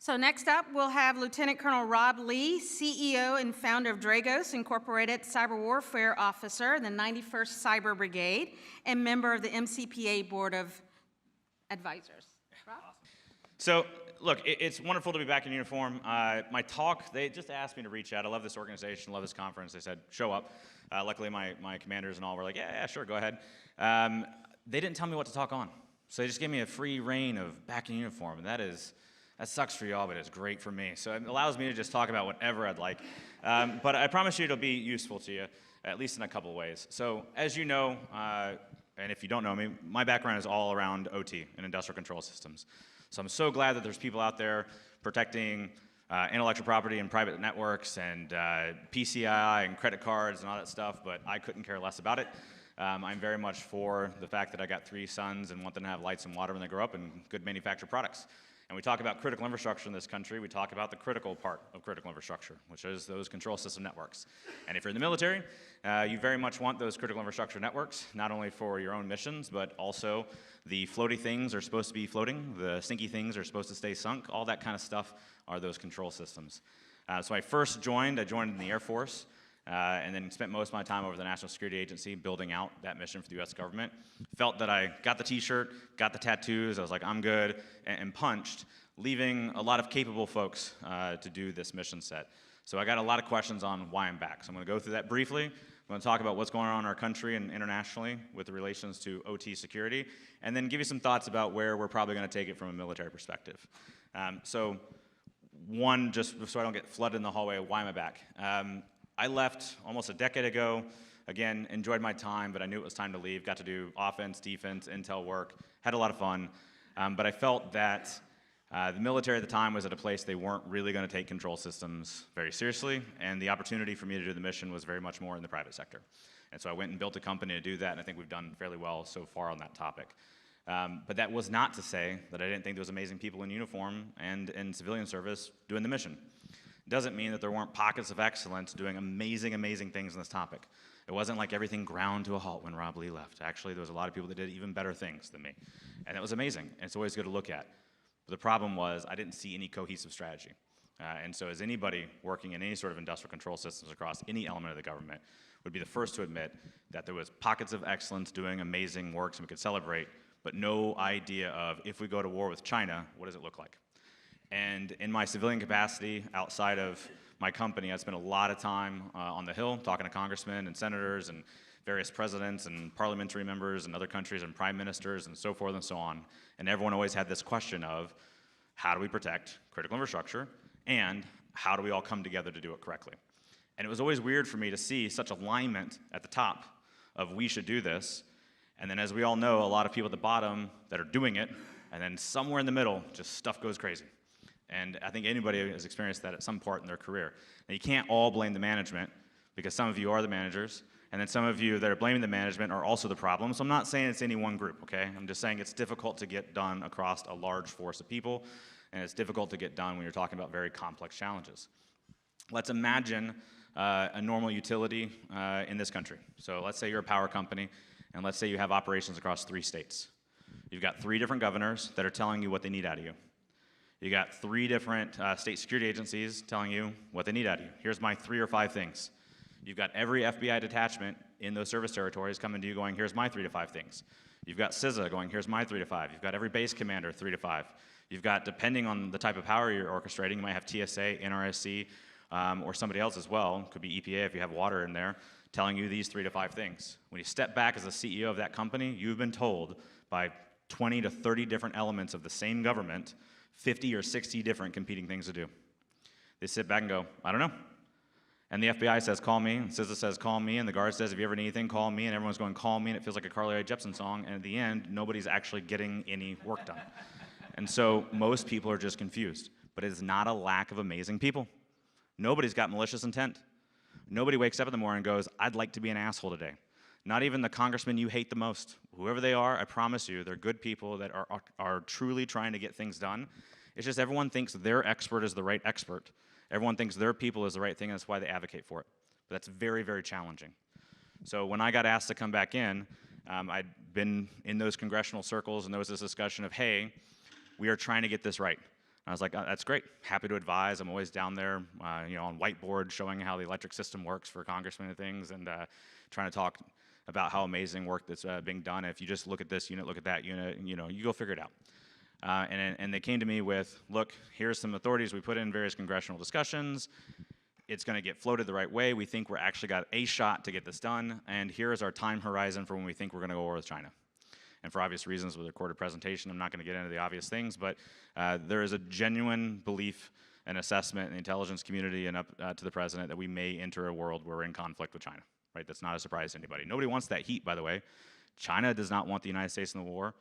So next up, we'll have Lieutenant Colonel Rob Lee, CEO and founder of Dragos Incorporated, Cyber Warfare Officer, the 91st Cyber Brigade, and member of the MCPA Board of Advisors. Rob? So, look, it's wonderful to be back in uniform. My talk, they just asked me to reach out. I love this organization, love this conference. They said, show up. Luckily, my commanders and all were like, yeah, sure, go ahead. They didn't tell me what to talk on. So they just gave me a free reign of back in uniform, and that sucks for y'all, but it's great for me. So it allows me to just talk about whatever I'd like. But I promise you it'll be useful to you, at least in a couple ways. So as you know, and if you don't know me, my background is all around OT and industrial control systems. So I'm so glad that there's people out there protecting intellectual property and private networks and PCI and credit cards and all that stuff, but I couldn't care less about it. I'm very much for the fact that I got 3 sons and want them to have lights and water when they grow up and good manufactured products. And we talk about critical infrastructure in this country, we talk about the critical part of critical infrastructure, which is those control system networks. And if you're in the military, you very much want those critical infrastructure networks, not only for your own missions, but also the floaty things are supposed to be floating, the sinky things are supposed to stay sunk, all that kind of stuff are those control systems. So I joined in the Air Force, and then spent most of my time over the National Security Agency building out that mission for the US government. Felt that I got the t-shirt, got the tattoos, I was like, I'm good, and punched, leaving a lot of capable folks to do this mission set. So I got a lot of questions on why I'm back. So I'm gonna go through that briefly. I'm gonna talk about what's going on in our country and internationally with the relations to OT security, and then give you some thoughts about where we're probably gonna take it from a military perspective. So one, just so I don't get flooded in the hallway, why am I back? I left almost a decade ago. Again, enjoyed my time, but I knew it was time to leave. Got to do offense, defense, intel work, had a lot of fun. But I felt that the military at the time was at a place they weren't really gonna take control systems very seriously, and the opportunity for me to do the mission was very much more in the private sector. And so I went and built a company to do that, and I think we've done fairly well so far on that topic. But that was not to say that I didn't think there was amazing people in uniform and in civilian service doing the mission. Doesn't mean that there weren't pockets of excellence doing amazing, amazing things in this topic. It wasn't like everything ground to a halt when Rob Lee left. Actually, there was a lot of people that did even better things than me. And it was amazing, and it's always good to look at. But the problem was I didn't see any cohesive strategy. And so as anybody working in any sort of industrial control systems across any element of the government would be the first to admit that there was pockets of excellence doing amazing works and we could celebrate, but no idea of if we go to war with China, what does it look like? And in my civilian capacity, outside of my company, I spent a lot of time on the Hill talking to congressmen and senators and various presidents and parliamentary members in other countries and prime ministers and so forth and so on. And everyone always had this question of, how do we protect critical infrastructure and how do we all come together to do it correctly? And it was always weird for me to see such alignment at the top of we should do this. And then as we all know, a lot of people at the bottom that are doing it, and then somewhere in the middle, just stuff goes crazy. And I think anybody has experienced that at some part in their career. Now, you can't all blame the management, because some of you are the managers, and then some of you that are blaming the management are also the problem. So I'm not saying it's any one group, okay? I'm just saying it's difficult to get done across a large force of people, and it's difficult to get done when you're talking about very complex challenges. Let's imagine a normal utility in this country. So let's say you're a power company, and let's say you have operations across 3 states. You've got 3 different governors that are telling you what they need out of you. You got 3 different state security agencies telling you what they need out of you. Here's my 3 or 5 things. You've got every FBI detachment in those service territories coming to you going, here's my 3 to 5 things. You've got CISA going, here's my 3 to 5. You've got every base commander, 3 to 5. You've got, depending on the type of power you're orchestrating, you might have TSA, NRSC, or somebody else as well, could be EPA if you have water in there, telling you these 3 to 5 things. When you step back as the CEO of that company, you've been told by 20 to 30 different elements of the same government 50 or 60 different competing things to do. They sit back and go, I don't know. And the FBI says, call me, and CISA says, call me, and the guard says, if you ever need anything, call me, and everyone's going, call me, and it feels like a Carly Rae Jepsen song, and at the end, nobody's actually getting any work done. And so most people are just confused. But it is not a lack of amazing people. Nobody's got malicious intent. Nobody wakes up in the morning and goes, I'd like to be an asshole today. Not even the congressman you hate the most. Whoever they are, I promise you, they're good people that are truly trying to get things done. It's just everyone thinks their expert is the right expert. Everyone thinks their people is the right thing, and that's why they advocate for it. But that's very, very challenging. So when I got asked to come back in, I'd been in those congressional circles, and there was this discussion of, hey, we are trying to get this right. I was like, that's great. Happy to advise. I'm always down there, on whiteboard showing how the electric system works for congressmen and things, and trying to talk about how amazing work that's being done. If you just look at this unit, look at that unit, you go figure it out. And they came to me with, look, here's some authorities we put in various congressional discussions. It's going to get floated the right way. We think we're actually got a shot to get this done, and here is our time horizon for when we think we're going to go over with China. And for obvious reasons with a recorded presentation, I'm not going to get into the obvious things, but there is a genuine belief and assessment in the intelligence community and up to the president that we may enter a world where we're in conflict with China, right? That's not a surprise to anybody. Nobody wants that heat, by the way. China does not want the United States in the war.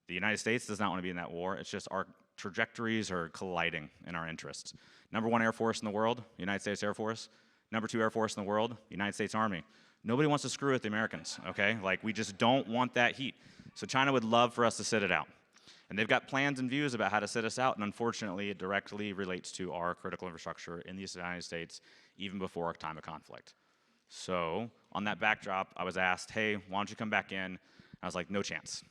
The United States does not want to be in that war. It's just our trajectories are colliding in our interests. #1 Air Force in the world, United States Air Force. #2 Air Force in the world, United States Army. Nobody wants to screw with the Americans, okay? Like, we just don't want that heat. So China would love for us to sit it out. And they've got plans and views about how to sit us out, and unfortunately, it directly relates to our critical infrastructure in the United States, even before our time of conflict. So on that backdrop, I was asked, hey, why don't you come back in? I was like, no chance.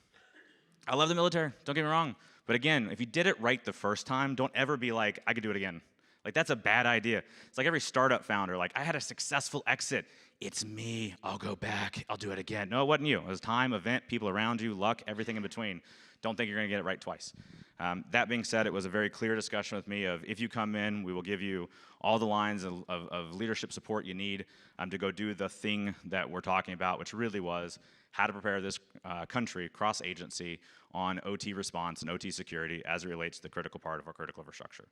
I love the military, don't get me wrong. But again, if you did it right the first time, don't ever be like, I could do it again. Like, that's a bad idea. It's like every startup founder, like, I had a successful exit. It's me, I'll go back, I'll do it again. No, it wasn't you. It was time, event, people around you, luck, everything in between. Don't think you're gonna get it right twice. That being said, it was a very clear discussion with me of, if you come in, we will give you all the lines of leadership support you need to go do the thing that we're talking about, which really was how to prepare this country, cross-agency, on OT response and OT security as it relates to the critical part of our critical infrastructure.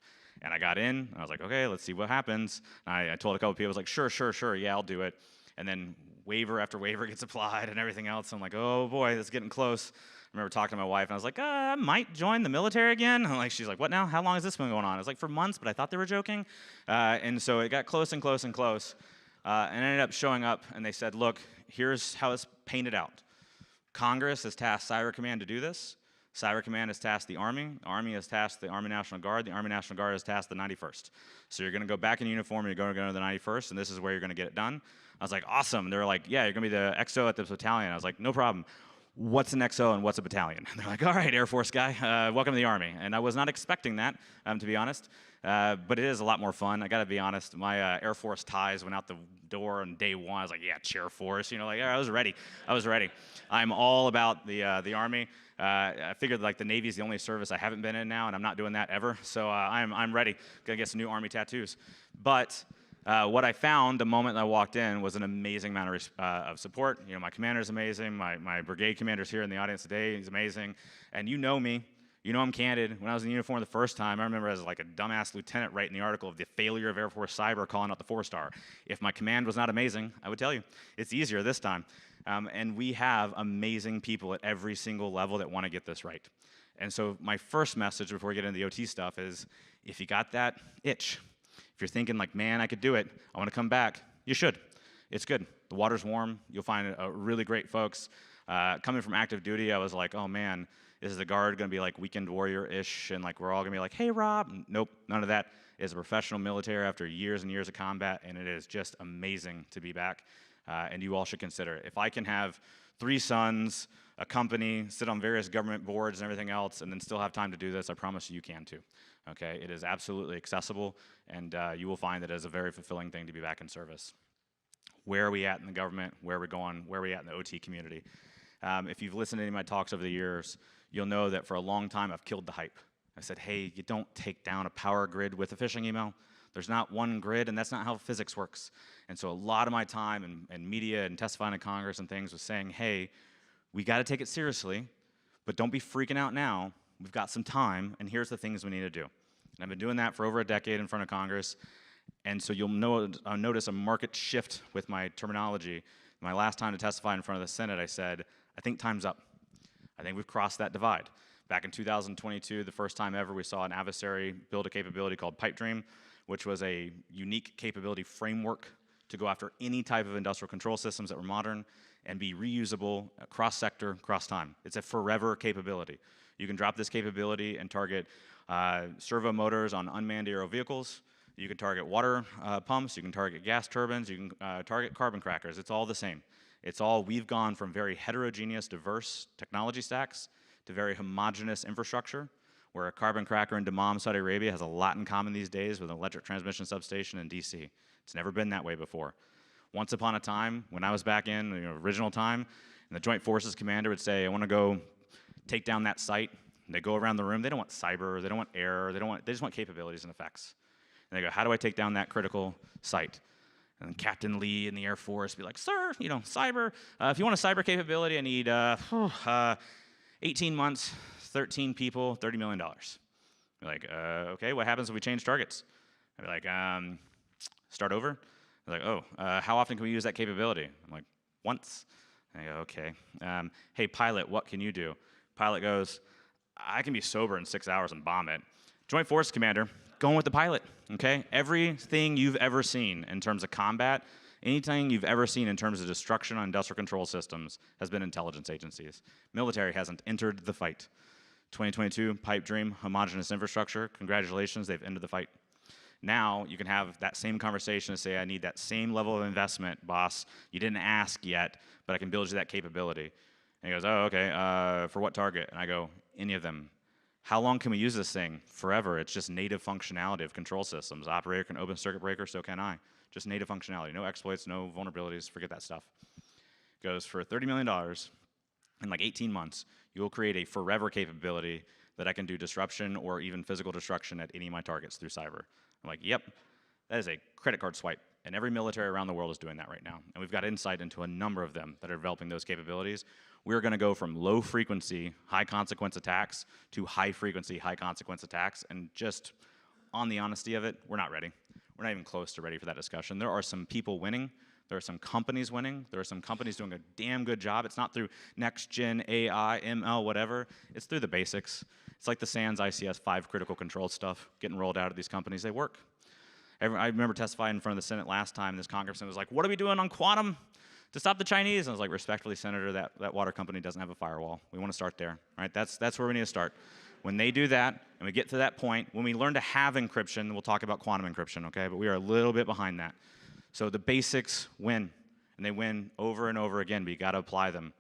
And I got in, and I was like, okay, let's see what happens. And I told a couple people, I was like, sure, yeah, I'll do it. And then waiver after waiver gets applied and everything else. I'm like, oh boy, this is getting close. I remember talking to my wife, and I was like, I might join the military again. She's like, what now? How long has this been going on? I was like, for months, but I thought they were joking. And so it got close and close and close. And I ended up showing up, and they said, look, here's how it's painted out. Congress has tasked Cyber Command to do this. Cyber Command has tasked the Army. The Army has tasked the Army National Guard. The Army National Guard has tasked the 91st. So you're going to go back in uniform, and you're going to go to the 91st, and this is where you're going to get it done. I was like, awesome. They were like, yeah, you're going to be the XO at this battalion. I was like, no problem. What's an XO and what's a battalion? And they're like, all right, Air Force guy, welcome to the Army. And I was not expecting that, to be honest. But it is a lot more fun. I got to be honest. My Air Force ties went out the door on day one. I was like, yeah, Chair Force. I was ready. I'm all about the Army. I figured like the Navy is the only service I haven't been in now, and I'm not doing that ever. So I'm ready. Gonna get some new Army tattoos. But what I found the moment I walked in was an amazing amount of support. My commander's amazing. My brigade commander's here in the audience today. He's amazing. And you know me. You know I'm candid. When I was in uniform the first time, I remember as like a dumbass lieutenant writing the article of the failure of Air Force Cyber, calling out the 4-star. If my command was not amazing, I would tell you. It's easier this time. And we have amazing people at every single level that want to get this right. And so my first message before we get into the OT stuff is, if you got that itch, if you're thinking like, man, I could do it, I want to come back, you should. It's good. The water's warm. You'll find really great folks. Coming from active duty, I was like, oh man, is the guard going to be like weekend warrior-ish, and like we're all going to be like, hey, Rob? Nope, none of that. It's a professional military after years and years of combat, and it is just amazing to be back, and you all should consider it. If I can have 3 sons, a company, sit on various government boards and everything else, and then still have time to do this, I promise you can too. Okay, it is absolutely accessible, and you will find that it is a very fulfilling thing to be back in service. Where are we at in the government? Where are we going? Where are we at in the OT community? If you've listened to any of my talks over the years, you'll know that for a long time I've killed the hype. I said, hey, you don't take down a power grid with a phishing email. There's not one grid, and that's not how physics works. And so a lot of my time and media and testifying in Congress and things was saying, hey, we got to take it seriously, but don't be freaking out now. We've got some time, and here's the things we need to do. And I've been doing that for over a decade in front of Congress, and so you'll notice a market shift with my terminology. My last time to testify in front of the Senate, I said, I think time's up. I think we've crossed that divide. Back in 2022, the first time ever, we saw an adversary build a capability called Pipe Dream, which was a unique capability framework to go after any type of industrial control systems that were modern and be reusable cross-sector, cross-time. It's a forever capability. You can drop this capability and target servo motors on unmanned aerial vehicles. You can target water pumps. You can target gas turbines. You can target carbon crackers. It's all the same. It's all, we've gone from very heterogeneous, diverse technology stacks to very homogeneous infrastructure, where a carbon cracker in Dammam, Saudi Arabia has a lot in common these days with an electric transmission substation in DC. It's never been that way before. Once upon a time, when I was back in the original time, and the Joint Forces commander would say, I want to go take down that site, and they go around the room, they don't want cyber, they don't want air, they just want capabilities and effects. And they go, how do I take down that critical site? And Captain Lee in the Air Force would be like, sir, cyber, if you want a cyber capability, I need 18 months, 13 people, $30 million. You're like, okay, what happens if we change targets? I'd be like, start over? They're like, oh, how often can we use that capability? I'm like, once. I go, okay. Hey, pilot, what can you do? Pilot goes, I can be sober in 6 hours and bomb it. Joint Force Commander, going with the pilot, okay? Everything you've ever seen in terms of combat, anything you've ever seen in terms of destruction on industrial control systems has been intelligence agencies. Military hasn't entered the fight. 2022, pipe dream, homogeneous infrastructure, congratulations, they've ended the fight. Now you can have that same conversation and say, I need that same level of investment, boss. You didn't ask yet, but I can build you that capability. And he goes, oh, okay, for what target? And I go, any of them. How long can we use this thing? Forever. It's just native functionality of control systems. Operator can open circuit breaker, so can I. Just native functionality. No exploits, no vulnerabilities, forget that stuff. Goes, for $30 million in like 18 months, you will create a forever capability that I can do disruption or even physical destruction at any of my targets through cyber. I'm like, yep, that is a credit card swipe. And every military around the world is doing that right now. And we've got insight into a number of them that are developing those capabilities. We're going to go from low frequency, high consequence attacks to high frequency, high consequence attacks. And just on the honesty of it, we're not ready. We're not even close to ready for that discussion. There are some people winning. There are some companies winning. There are some companies doing a damn good job. It's not through next gen, AI, ML, whatever. It's through the basics. It's like the SANS ICS 5 critical control stuff getting rolled out of these companies. They work. I remember testifying in front of the Senate last time. This congressman was like, what are we doing on quantum to stop the Chinese? And I was like, respectfully, Senator, that water company doesn't have a firewall. We want to start there, right? That's where we need to start. When they do that, and we get to that point, when we learn to have encryption, we'll talk about quantum encryption, okay? But we are a little bit behind that. So the basics win, and they win over and over again, but you got to apply them.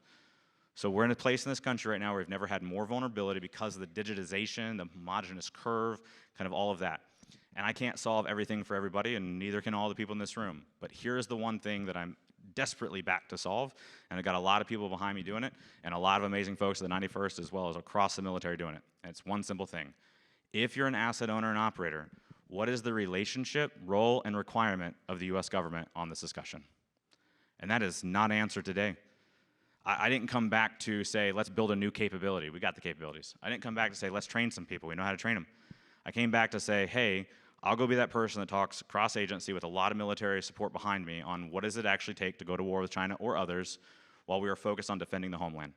So we're in a place in this country right now where we've never had more vulnerability because of the digitization, the homogeneous curve, kind of all of that. And I can't solve everything for everybody, and neither can all the people in this room. But here's the one thing that I'm desperately back to solve, and I've got a lot of people behind me doing it, and a lot of amazing folks at the 91st as well as across the military doing it. And it's one simple thing. If you're an asset owner and operator, what is the relationship, role, and requirement of the US government on this discussion? And that is not answered today. I didn't come back to say, let's build a new capability. We got the capabilities. I didn't come back to say, let's train some people. We know how to train them. I came back to say, hey, I'll go be that person that talks cross-agency with a lot of military support behind me on what does it actually take to go to war with China or others while we are focused on defending the homeland.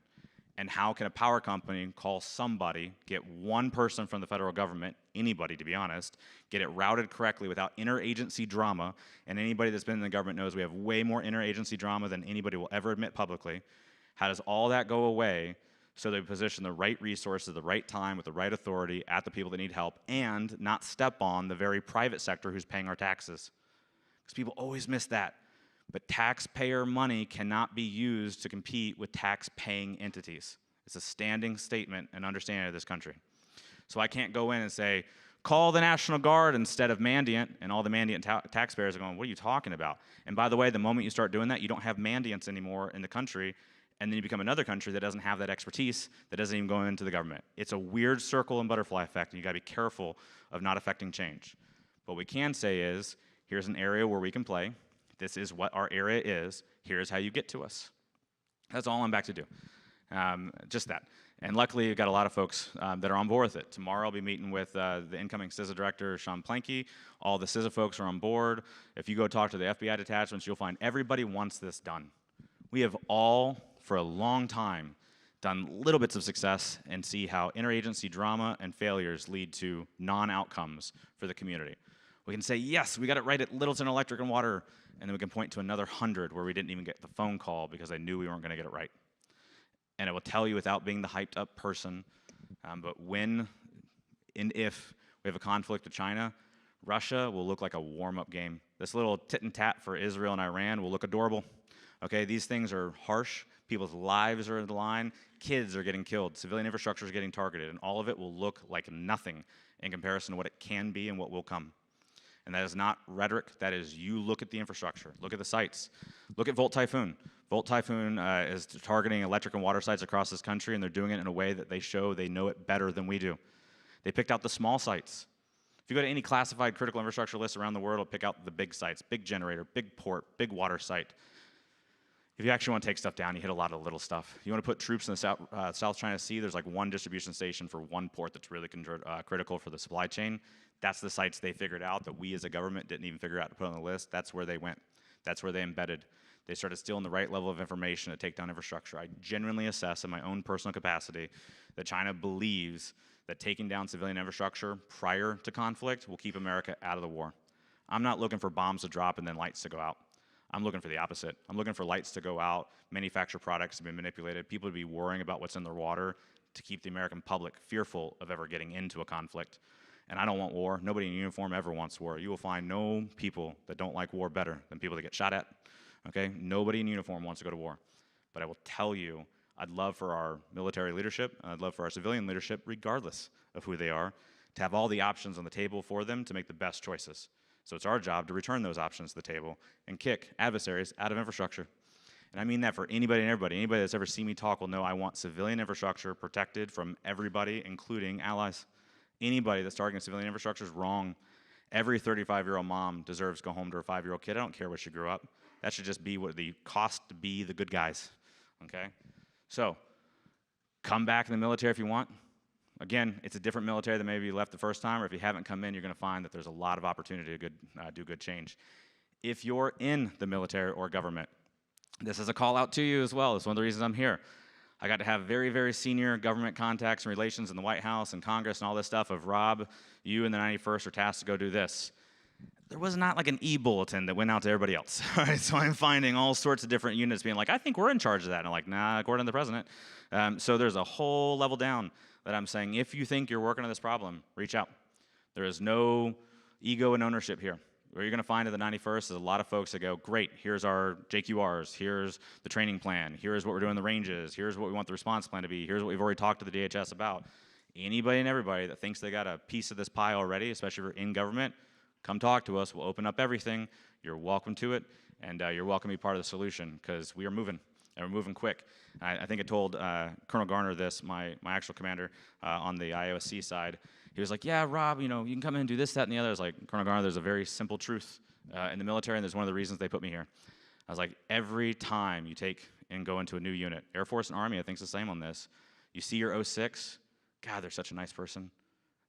And how can a power company call somebody, get one person from the federal government, anybody to be honest, get it routed correctly without interagency drama, and anybody that's been in the government knows we have way more interagency drama than anybody will ever admit publicly. How does all that go away so they position the right resources at the right time with the right authority at the people that need help and not step on the very private sector who's paying our taxes? Because people always miss that. But taxpayer money cannot be used to compete with tax-paying entities. It's a standing statement and understanding of this country. So I can't go in and say, call the National Guard instead of Mandiant, and all the Mandiant taxpayers are going, what are you talking about? And by the way, the moment you start doing that, you don't have Mandiants anymore in the country, and then you become another country that doesn't have that expertise, that doesn't even go into the government. It's a weird circle and butterfly effect, and you gotta be careful of not affecting change. What we can say is, here's an area where we can play. This is what our area is. Here's how you get to us. That's all I'm back to do, just that. And luckily, we've got a lot of folks that are on board with it. Tomorrow, I'll be meeting with the incoming CISA director, Sean Planke. All the CISA folks are on board. If you go talk to the FBI detachments, you'll find everybody wants this done. We have all, for a long time, done little bits of success and see how interagency drama and failures lead to non-outcomes for the community. We can say, yes, we got it right at Littleton Electric and Water, and then we can point to another 100 where we didn't even get the phone call because I knew we weren't gonna get it right. And it will tell you without being the hyped up person, but when and if we have a conflict with China, Russia will look like a warm-up game. This little tit and tat for Israel and Iran will look adorable. Okay, these things are harsh. people's lives are on the line, kids are getting killed, civilian infrastructure is getting targeted, and all of it will look like nothing in comparison to what it can be and what will come. And that is not rhetoric, that is you look at the infrastructure, look at the sites. Look at Volt Typhoon. Volt Typhoon is targeting electric and water sites across this country, and they're doing it in a way that they show they know it better than we do. They picked out the small sites. If you go to any classified critical infrastructure list around the world, it'll pick out the big sites, big generator, big port, big water site. If you actually want to take stuff down, you hit a lot of little stuff. You want to put troops in the South China Sea, there's like one distribution station for one port that's really critical for the supply chain. That's the sites they figured out that we as a government didn't even figure out to put on the list. That's where they went. That's where they embedded. They started stealing the right level of information to take down infrastructure. I genuinely assess in my own personal capacity that China believes that taking down civilian infrastructure prior to conflict will keep America out of the war. I'm not looking for bombs to drop and then lights to go out. I'm looking for the opposite. I'm looking for lights to go out, manufactured products to be manipulated, people to be worrying about what's in their water to keep the American public fearful of ever getting into a conflict. And I don't want war. Nobody in uniform ever wants war. You will find no people that don't like war better than people that get shot at. Okay? Nobody in uniform wants to go to war. But I will tell you, I'd love for our military leadership, and I'd love for our civilian leadership, regardless of who they are, to have all the options on the table for them to make the best choices. So it's our job to return those options to the table and kick adversaries out of infrastructure. And I mean that for anybody and everybody. Anybody that's ever seen me talk will know I want civilian infrastructure protected from everybody, including allies. Anybody that's targeting civilian infrastructure is wrong. Every 35-year-old mom deserves to go home to her 5-year-old kid. I don't care where she grew up. That should just be what the cost to be the good guys, okay? So, come back in the military if you want. Again, it's a different military than maybe you left the first time, or if you haven't come in, you're gonna find that there's a lot of opportunity to do good change. If you're in the military or government, this is a call out to you as well. It's one of the reasons I'm here. I got to have very, very senior government contacts and relations in the White House and Congress and all this stuff of, Rob, you and the 91st are tasked to go do this. There was not like an e-bulletin that went out to everybody else. All right, so I'm finding all sorts of different units being like, I think we're in charge of that. And I'm like, nah, according to the president. So there's a whole level down that I'm saying, if you think you're working on this problem, reach out. There is no ego and ownership here. Where you're going to find at the 91st is a lot of folks that go, great, here's our JQRs, here's the training plan, here's what we're doing in the ranges, here's what we want the response plan to be, here's what we've already talked to the DHS about. Anybody and everybody that thinks they got a piece of this pie already, especially if you're in government, come talk to us. We'll open up everything. You're welcome to it, and you're welcome to be part of the solution, because we are moving, and we're moving quick. I think I told Colonel Garner this, my actual commander on the IOSC side. He was like, yeah, Rob, you know, you can come in and do this, that, and the other. I was like, Colonel Garner, there's a very simple truth in the military, and there's one of the reasons they put me here. I was like, every time you take and go into a new unit, Air Force and Army, I think, is the same on this. You see your 06, God, they're such a nice person.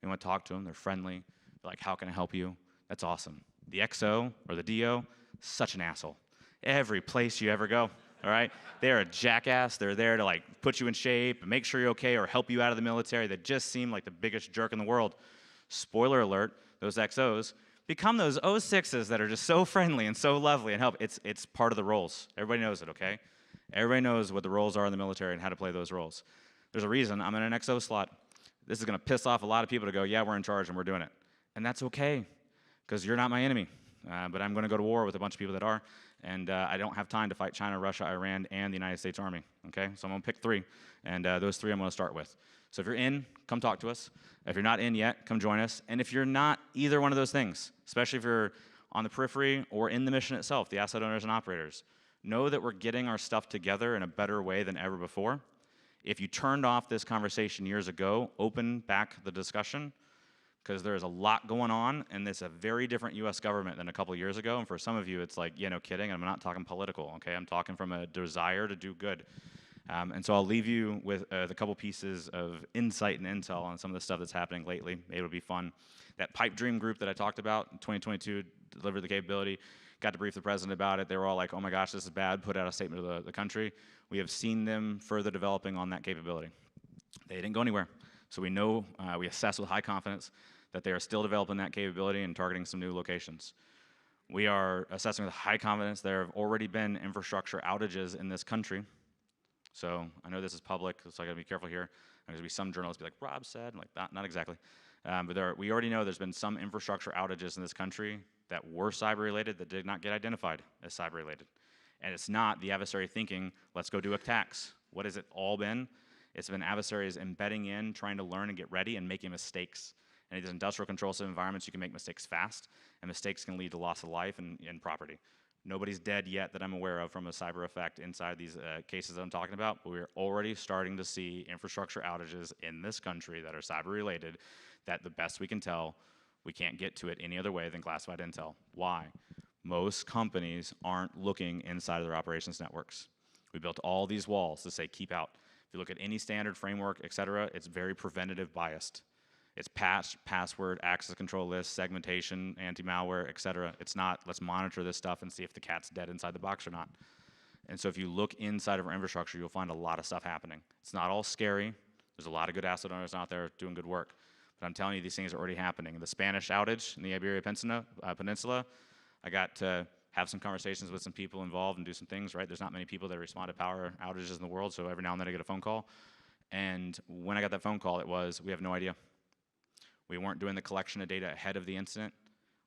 You want to talk to them, they're friendly. They're like, how can I help you? That's awesome. The XO or the DO, such an asshole. Every place you ever go, all right? They're a jackass. They're there to like put you in shape and make sure you're okay or help you out of the military. They just seem like the biggest jerk in the world. Spoiler alert, those XOs become those 06s that are just so friendly and so lovely and help. It's part of the roles. Everybody knows it, okay? Everybody knows what the roles are in the military and how to play those roles. There's a reason I'm in an XO slot. This is gonna piss off a lot of people to go, yeah, we're in charge and we're doing it. And that's okay, because you're not my enemy. But I'm going to go to war with a bunch of people that are, and I don't have time to fight China, Russia, Iran, and the United States Army, okay? So I'm going to pick 3, and those 3 I'm going to start with. So if you're in, come talk to us. If you're not in yet, come join us. And if you're not either one of those things, especially if you're on the periphery or in the mission itself, the asset owners and operators, know that we're getting our stuff together in a better way than ever before. If you turned off this conversation years ago, open back the discussion, because there's a lot going on, and it's a very different U.S. government than a couple years ago. And for some of you, it's like, yeah, no kidding, I'm not talking political, okay? I'm talking from a desire to do good. And so I'll leave you with the couple pieces of insight and intel on some of the stuff that's happening lately. Maybe it'll be fun. That pipe dream group that I talked about in 2022 delivered the capability, got to brief the president about it. They were all like, oh my gosh, this is bad, put out a statement to the country. We have seen them further developing on that capability. They didn't go anywhere. So we know, we assess with high confidence that they are still developing that capability and targeting some new locations. We are assessing with high confidence there have already been infrastructure outages in this country. So I know this is public, so I gotta be careful here. There's gonna be some journalists be like, Rob said, like, not exactly. But we already know there's been some infrastructure outages in this country that were cyber related that did not get identified as cyber related. And it's not the adversary thinking, let's go do attacks. What has it all been? It's been adversaries embedding in, trying to learn and get ready, and making mistakes. And in these industrial control system environments, you can make mistakes fast, and mistakes can lead to loss of life and property. Nobody's dead yet that I'm aware of from a cyber effect inside these cases that I'm talking about, but we're already starting to see infrastructure outages in this country that are cyber related that the best we can tell, we can't get to it any other way than classified intel. Why? Most companies aren't looking inside of their operations networks. We built all these walls to say keep out. If you look at any standard framework, et cetera, it's very preventative biased. It's password, access control list, segmentation, anti-malware, et cetera. It's not, let's monitor this stuff and see if the cat's dead inside the box or not. And so if you look inside of our infrastructure, you'll find a lot of stuff happening. It's not all scary. There's a lot of good asset owners out there doing good work. But I'm telling you, these things are already happening. The Spanish outage in the Iberian Peninsula, I got to have some conversations with some people involved and do some things, right? There's not many people that respond to power outages in the world, so every now and then I get a phone call. And when I got that phone call, it was, we have no idea. We weren't doing the collection of data ahead of the incident.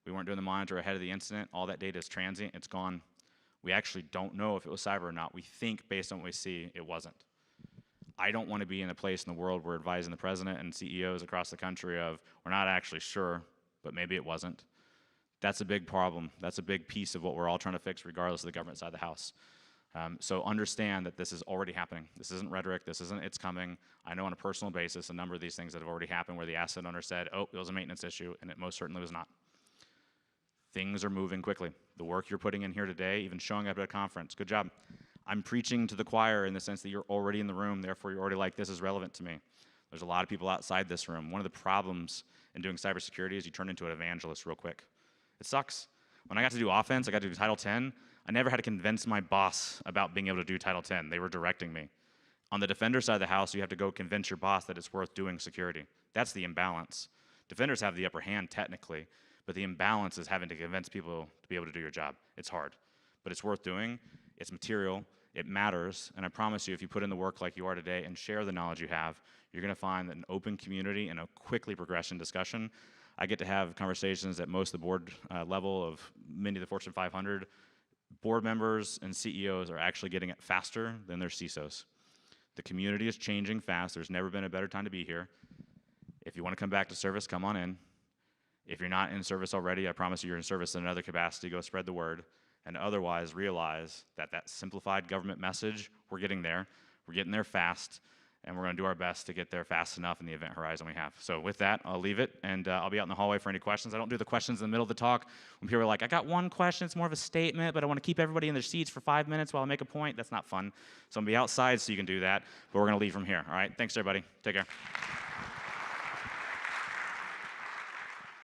We weren't doing the monitor ahead of the incident. All that data is transient, it's gone. We actually don't know if it was cyber or not. We think based on what we see, it wasn't. I don't want to be in a place in the world where advising the president and CEOs across the country of, we're not actually sure, but maybe it wasn't. That's a big problem. That's a big piece of what we're all trying to fix regardless of the government side of the house. So understand that this is already happening. This isn't rhetoric, this isn't it's coming. I know on a personal basis a number of these things that have already happened where the asset owner said, oh, it was a maintenance issue, and it most certainly was not. Things are moving quickly. The work you're putting in here today, even showing up at a conference, good job. I'm preaching to the choir in the sense that you're already in the room, therefore you're already like, this is relevant to me. There's a lot of people outside this room. One of the problems in doing cybersecurity is you turn into an evangelist real quick. It sucks. When I got to do offense, I got to do Title 10. I never had to convince my boss about being able to do Title 10. They were directing me. On the defender side of the house, you have to go convince your boss that it's worth doing security. That's the imbalance. Defenders have the upper hand technically, but the imbalance is having to convince people to be able to do your job. It's hard, but it's worth doing. It's material. It matters. And I promise you, if you put in the work like you are today and share the knowledge you have, you're going to find that an open community and a quickly progression discussion. I get to have conversations at most of the board level of many of the Fortune 500. Board members and CEOs are actually getting it faster than their CISOs. The community is changing fast. There's never been a better time to be here. If you want to come back to service, come on in. If you're not in service already, I promise you you're in service in another capacity. Go spread the word. And otherwise, realize that that simplified government message, we're getting there. We're getting there fast. And we're going to do our best to get there fast enough in the event horizon we have. So with that, I'll leave it, and I'll be out in the hallway for any questions. I don't do the questions in the middle of the talk. When people are like, I got one question, it's more of a statement, but I want to keep everybody in their seats for 5 minutes while I make a point. That's not fun. So I'm going to be outside so you can do that, but we're going to leave from here. All right, thanks, everybody. Take care.